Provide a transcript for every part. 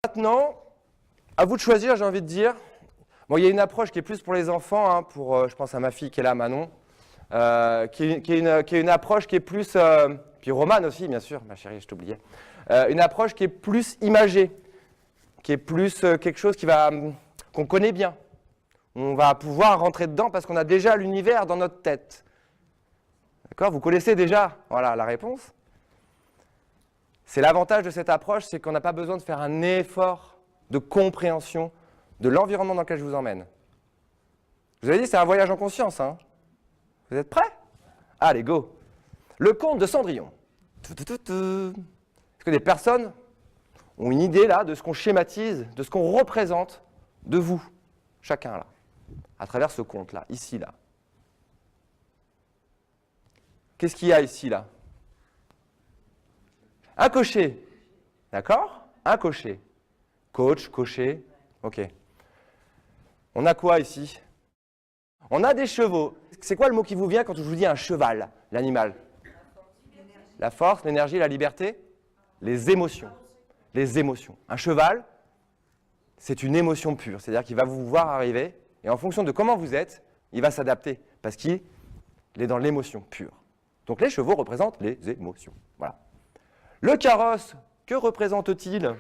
Maintenant, à vous de choisir, j'ai envie de dire. Bon, il y a une approche qui est plus pour les enfants, hein, je pense à ma fille qui est là, Manon, qui est une approche qui est plus, puis Romane aussi, bien sûr, ma chérie, je t'oubliais, une approche qui est plus imagée, qui est plus quelque chose qu'on connaît bien. On va pouvoir rentrer dedans parce qu'on a déjà l'univers dans notre tête. D'accord? Vous connaissez déjà, voilà, la réponse. C'est l'avantage de cette approche, c'est qu'on n'a pas besoin de faire un effort de compréhension de l'environnement dans lequel je vous emmène. Je vous avais dit, c'est un voyage en conscience. Hein. Vous êtes prêts? Allez, go. Le conte de Cendrillon. Est-ce que des personnes ont une idée là de ce qu'on schématise, de ce qu'on représente de vous, chacun là, à travers ce conte-là, ici, là? Qu'est-ce qu'il y a ici, là? Un cocher, d'accord? Un cocher. Coach, cocher, ok. On a quoi ici? On a des chevaux. C'est quoi le mot qui vous vient quand je vous dis un cheval, l'animal? La force, l'énergie, la liberté? Les émotions. Les émotions. Un cheval, c'est une émotion pure. C'est-à-dire qu'il va vous voir arriver et en fonction de comment vous êtes, il va s'adapter parce qu'il est dans l'émotion pure. Donc les chevaux représentent les émotions. Voilà. Le carrosse, que représente-t-il?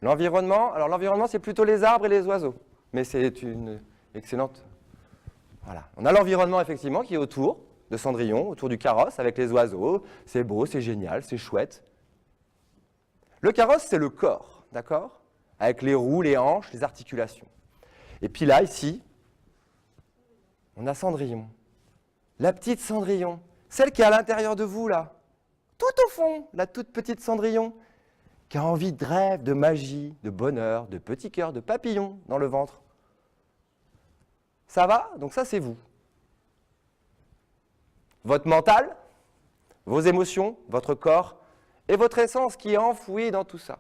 L'environnement, alors l'environnement c'est plutôt les arbres et les oiseaux, mais c'est une excellente... Voilà, on a l'environnement effectivement qui est autour de Cendrillon, autour du carrosse avec les oiseaux, c'est beau, c'est génial, c'est chouette. Le carrosse c'est le corps, d'accord? Avec les roues, les hanches, les articulations. Et puis là, ici, on a Cendrillon, la petite Cendrillon, celle qui est à l'intérieur de vous là, tout au fond, la toute petite Cendrillon, qui a envie de rêve, de magie, de bonheur, de petits cœurs, de papillons dans le ventre. Ça va? Donc ça, c'est vous. Votre mental, vos émotions, votre corps et votre essence qui est enfouie dans tout ça.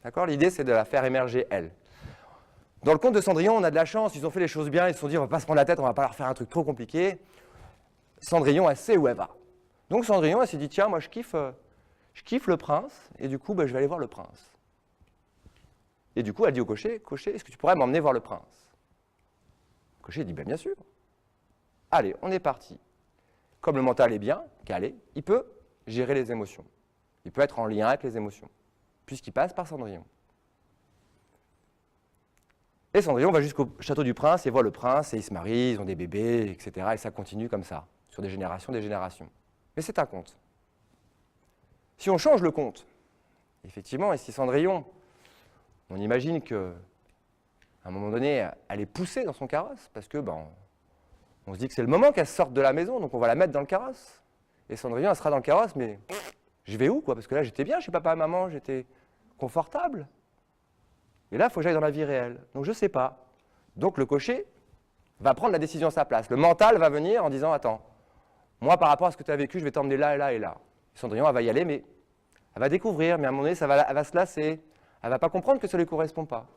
D'accord? L'idée, c'est de la faire émerger, elle. Dans le conte de Cendrillon, on a de la chance, ils ont fait les choses bien, ils se sont dit, on ne va pas se prendre la tête, on ne va pas leur faire un truc trop compliqué. Cendrillon, elle sait où elle va. Donc Cendrillon, elle s'est dit, tiens, moi, je kiffe le prince, et du coup, je vais aller voir le prince. Et du coup, elle dit au cocher, cocher, est-ce que tu pourrais m'emmener voir le prince? Le cocher dit, bien sûr. Allez, on est parti. Comme le mental est bien calé, il peut gérer les émotions. Il peut être en lien avec les émotions, puisqu'il passe par Cendrillon. Et Cendrillon va jusqu'au château du prince et voit le prince, et ils se marient, ils ont des bébés, etc. Et ça continue comme ça, sur des générations, des générations. Mais c'est un conte. Si on change le conte, effectivement, et si Cendrillon, on imagine qu'à un moment donné, elle est poussée dans son carrosse, parce que on se dit que c'est le moment qu'elle sorte de la maison, donc on va la mettre dans le carrosse. Et Cendrillon, elle sera dans le carrosse, mais je vais où, quoi? Parce que là, j'étais bien chez papa et maman, j'étais confortable. Et là, il faut que j'aille dans la vie réelle. Donc je ne sais pas. Donc le cocher va prendre la décision à sa place. Le mental va venir en disant, attends, moi, par rapport à ce que tu as vécu, je vais t'emmener là et là et là. Cendrillon, elle va y aller, mais elle va découvrir, mais à un moment donné, elle va se lasser. Elle ne va pas comprendre que ça ne lui correspond pas.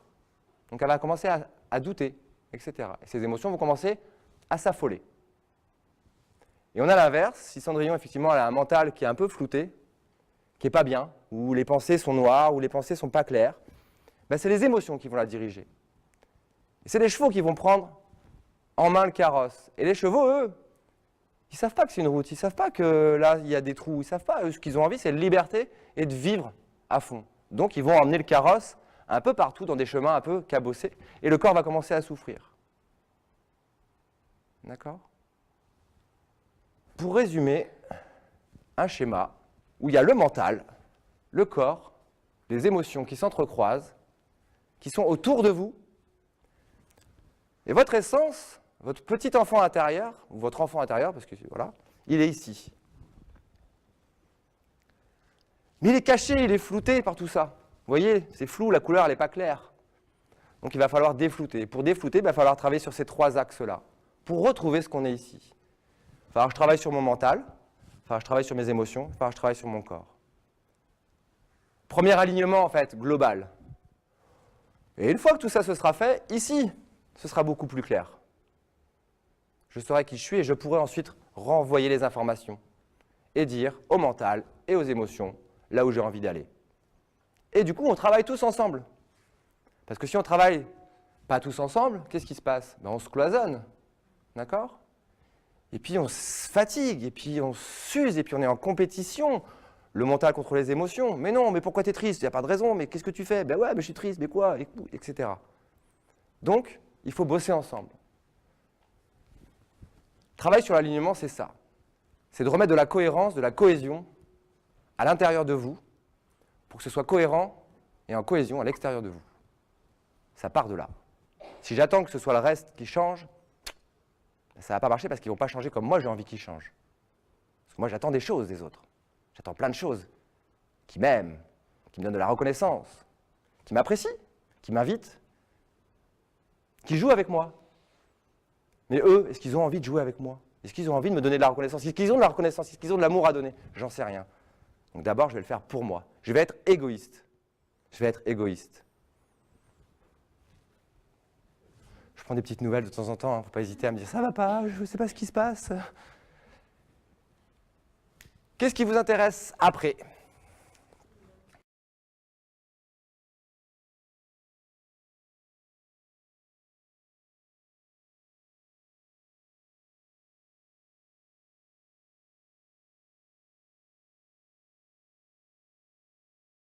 Donc elle va commencer à douter, etc. Et ses émotions vont commencer à s'affoler. Et on a l'inverse, si Cendrillon, effectivement, elle a un mental qui est un peu flouté, qui n'est pas bien, où les pensées sont noires, où les pensées ne sont pas claires, c'est les émotions qui vont la diriger. Et c'est les chevaux qui vont prendre en main le carrosse. Et les chevaux, eux, ils ne savent pas que c'est une route, ils ne savent pas que là, il y a des trous, ils ne savent pas. Eux, ce qu'ils ont envie, c'est de liberté et de vivre à fond. Donc, ils vont emmener le carrosse un peu partout, dans des chemins un peu cabossés, et le corps va commencer à souffrir. D'accord? Pour résumer, un schéma où il y a le mental, le corps, les émotions qui s'entrecroisent, qui sont autour de vous, et votre essence, votre petit enfant intérieur, ou votre enfant intérieur, parce que voilà, il est ici. Mais il est caché, il est flouté par tout ça. Vous voyez, c'est flou, la couleur, elle n'est pas claire. Donc il va falloir déflouter. Pour déflouter, il va falloir travailler sur ces trois axes-là, pour retrouver ce qu'on est ici. Il va falloir que je travaille sur mon mental, il va falloir que je travaille sur mes émotions, il va falloir que je travaille sur mon corps. Premier alignement, en fait, global. Et une fois que tout ça se sera fait, ici, ce sera beaucoup plus clair. Je saurai qui je suis et je pourrai ensuite renvoyer les informations et dire au mental et aux émotions, là où j'ai envie d'aller. Et du coup, on travaille tous ensemble. Parce que si on travaille pas tous ensemble, qu'est-ce qui se passe? Ben, on se cloisonne, d'accord? Et puis on se fatigue, et puis on s'use, et puis on est en compétition. Le mental contre les émotions. Mais non, mais pourquoi tu es triste? Il n'y a pas de raison, mais qu'est-ce que tu fais? Ben ouais, mais je suis triste, mais quoi? Etc. Donc, il faut bosser ensemble. Travail sur l'alignement, c'est ça. C'est de remettre de la cohérence, de la cohésion à l'intérieur de vous, pour que ce soit cohérent et en cohésion à l'extérieur de vous. Ça part de là. Si j'attends que ce soit le reste qui change, ça ne va pas marcher parce qu'ils ne vont pas changer comme moi j'ai envie qu'ils changent. Parce que moi j'attends des choses des autres. J'attends plein de choses. Qui m'aiment, qui me donnent de la reconnaissance, qui m'apprécient, qui m'invitent, qui jouent avec moi. Mais eux, est-ce qu'ils ont envie de jouer avec moi? Est-ce qu'ils ont envie de me donner de la reconnaissance? Est-ce qu'ils ont de la reconnaissance? Est-ce qu'ils ont de l'amour à donner? J'en sais rien. Donc d'abord, je vais le faire pour moi. Je vais être égoïste. Je vais être égoïste. Je prends des petites nouvelles de temps en temps, il ne faut pas hésiter à me dire « ça va pas, je ne sais pas ce qui se passe ». Qu'est-ce qui vous intéresse après ?